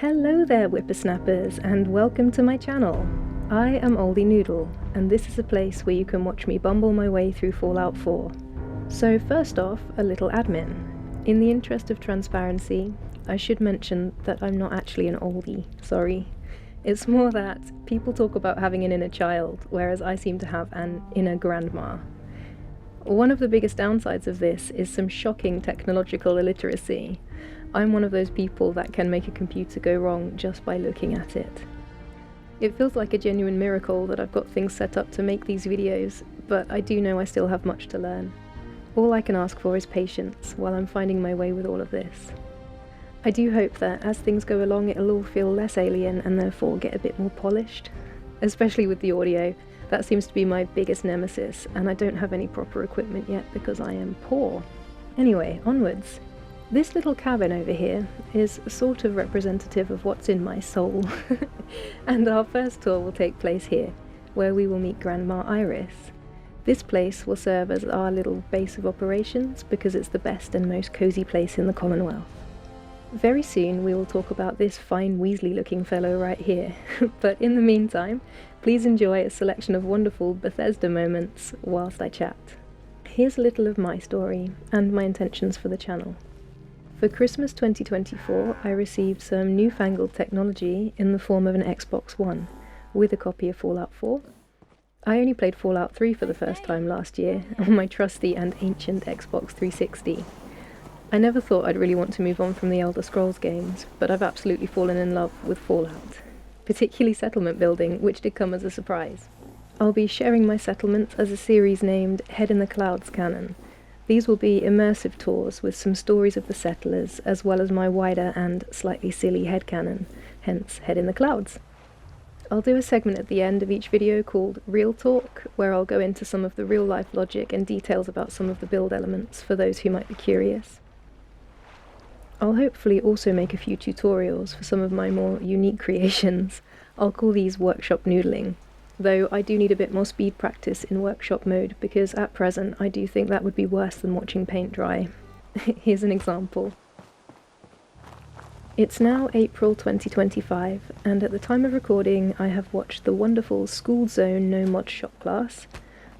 Hello there whippersnappers, and welcome to my channel. I am OldieNoodle, and this is a place where you can watch me bumble my way through Fallout 4. So first off, a little admin. In the interest of transparency, I should mention that I'm not actually an oldie, sorry. It's more that people talk about having an inner child, whereas I seem to have an inner grandma. One of the biggest downsides of this is some shocking technological illiteracy. I'm one of those people that can make a computer go wrong just by looking at it. It feels like a genuine miracle that I've got things set up to make these videos, but I do know I still have much to learn. All I can ask for is patience while I'm finding my way with all of this. I do hope that as things go along it'll all feel less alien and therefore get a bit more polished. Especially with the audio, that seems to be my biggest nemesis, and I don't have any proper equipment yet because I am poor. Anyway, onwards. This little cabin over here is sort of representative of what's in my soul, and our first tour will take place here, where we will meet Grandma Iris. This place will serve as our little base of operations because it's the best and most cosy place in the Commonwealth. Very soon we will talk about this fine Weasley looking fellow right here, but in the meantime, please enjoy a selection of wonderful Bethesda moments whilst I chat. Here's a little of my story and my intentions for the channel. For Christmas 2024, I received some newfangled technology in the form of an Xbox One, with a copy of Fallout 4. I only played Fallout 3 for the first time last year, on my trusty and ancient Xbox 360. I never thought I'd really want to move on from the Elder Scrolls games, but I've absolutely fallen in love with Fallout. Particularly settlement building, which did come as a surprise. I'll be sharing my settlements as a series named Head in the Clouds Canon. These will be immersive tours with some stories of the settlers, as well as my wider and slightly silly headcanon, hence Head in the Clouds. I'll do a segment at the end of each video called Real Talk, where I'll go into some of the real-life logic and details about some of the build elements for those who might be curious. I'll hopefully also make a few tutorials for some of my more unique creations. I'll call these workshop noodling. Though I do need a bit more speed practice in workshop mode because at present I do think that would be worse than watching paint dry. Here's an example. It's now April 2025, and at the time of recording I have watched the wonderful School Zone No Mod Shop class.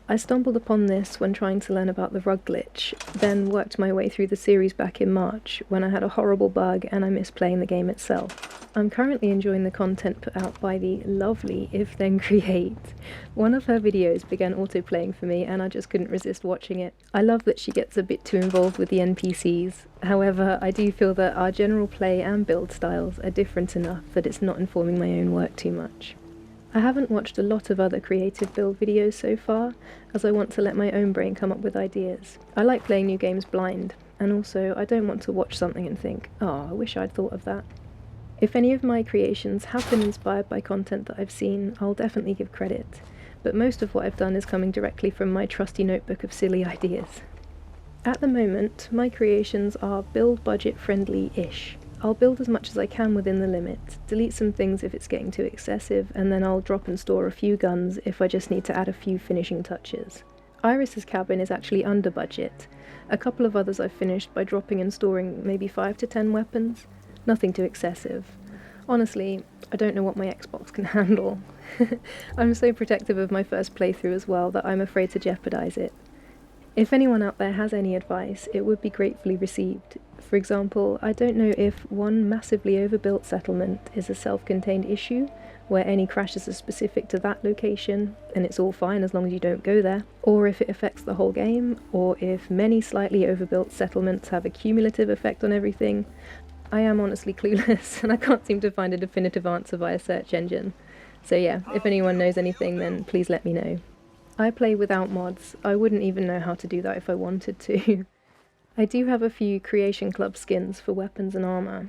I stumbled upon this when trying to learn about the rug glitch, then worked my way through the series back in March when I had a horrible bug and I missed playing the game itself. I'm currently enjoying the content put out by the lovely If Then Create. One of her videos began autoplaying for me and I just couldn't resist watching it. I love that she gets a bit too involved with the NPCs. However, I do feel that our general play and build styles are different enough that it's not informing my own work too much. I haven't watched a lot of other creative build videos so far, as I want to let my own brain come up with ideas. I like playing new games blind, and also I don't want to watch something and think, oh, I wish I'd thought of that. If any of my creations have been inspired by content that I've seen, I'll definitely give credit, but most of what I've done is coming directly from my trusty notebook of silly ideas. At the moment, my creations are build budget friendly-ish. I'll build as much as I can within the limit, delete some things if it's getting too excessive, and then I'll drop and store a few guns if I just need to add a few finishing touches. Iris's cabin is actually under budget. A couple of others I've finished by dropping and storing maybe 5 to 10 weapons. Nothing too excessive. Honestly, I don't know what my Xbox can handle. I'm so protective of my first playthrough as well that I'm afraid to jeopardize it. If anyone out there has any advice, it would be gratefully received. For example, I don't know if one massively overbuilt settlement is a self-contained issue, where any crashes are specific to that location, and it's all fine as long as you don't go there, or if it affects the whole game, or if many slightly overbuilt settlements have a cumulative effect on everything. I am honestly clueless, and I can't seem to find a definitive answer via search engine. So yeah, if anyone knows anything, then please let me know. I play without mods. I wouldn't even know how to do that if I wanted to. I do have a few Creation Club skins for weapons and armour.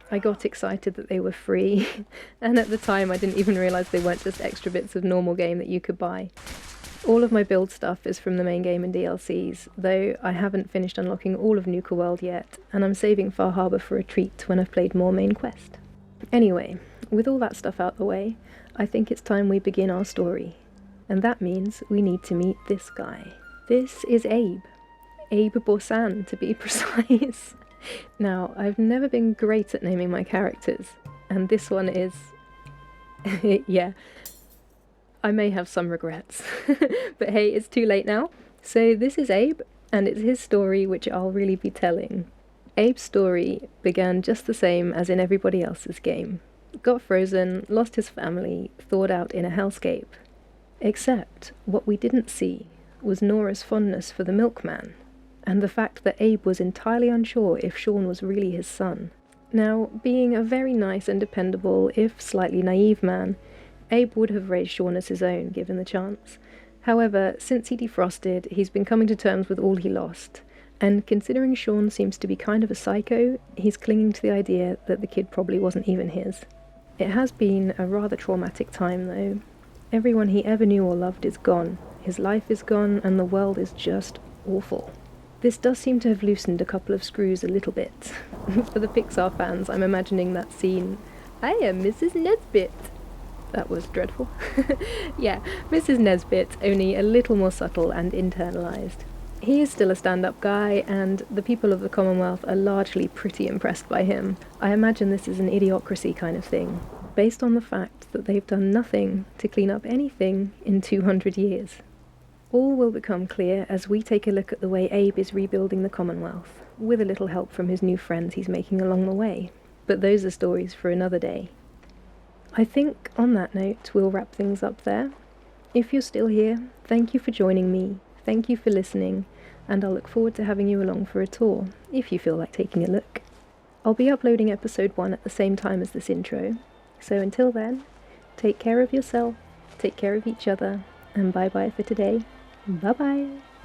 I got excited that they were free, and at the time I didn't even realise they weren't just extra bits of normal game that you could buy. All of my build stuff is from the main game and DLCs, though I haven't finished unlocking all of Nuka World yet, and I'm saving Far Harbour for a treat when I've played more main quest. Anyway, with all that stuff out the way, I think it's time we begin our story. And that means we need to meet this guy. This is Abe. Abe Borsan, to be precise. Now, I've never been great at naming my characters. and this one is... yeah, I may have some regrets. But hey, it's too late now. So this is Abe, and it's his story which I'll really be telling. Abe's story began just the same as in everybody else's game. Got frozen, lost his family, thawed out in a hellscape. Except what we didn't see was Nora's fondness for the milkman, and the fact that Abe was entirely unsure if Sean was really his son. Now, being a very nice and dependable, if slightly naive man, Abe would have raised Sean as his own, given the chance. However, since he defrosted, he's been coming to terms with all he lost, and considering Sean seems to be kind of a psycho, he's clinging to the idea that the kid probably wasn't even his. It has been a rather traumatic time, though. Everyone he ever knew or loved is gone, his life is gone, and the world is just awful. This does seem to have loosened a couple of screws a little bit. For the Pixar fans, I'm imagining that scene, "I am Mrs. Nesbit." That was dreadful. Yeah, Mrs. Nesbit, only a little more subtle and internalised. He is still a stand-up guy, and the people of the Commonwealth are largely pretty impressed by him. I imagine this is an idiocracy kind of thing, based on the fact that they've done nothing to clean up anything in 200 years. All will become clear as we take a look at the way Abe is rebuilding the Commonwealth, with a little help from his new friends he's making along the way. But those are stories for another day. I think, on that note, we'll wrap things up there. If you're still here, thank you for joining me, thank you for listening, and I'll look forward to having you along for a tour, if you feel like taking a look. I'll be uploading episode 1 at the same time as this intro, so until then, take care of yourself, take care of each other, and bye-bye for today. Bye-bye!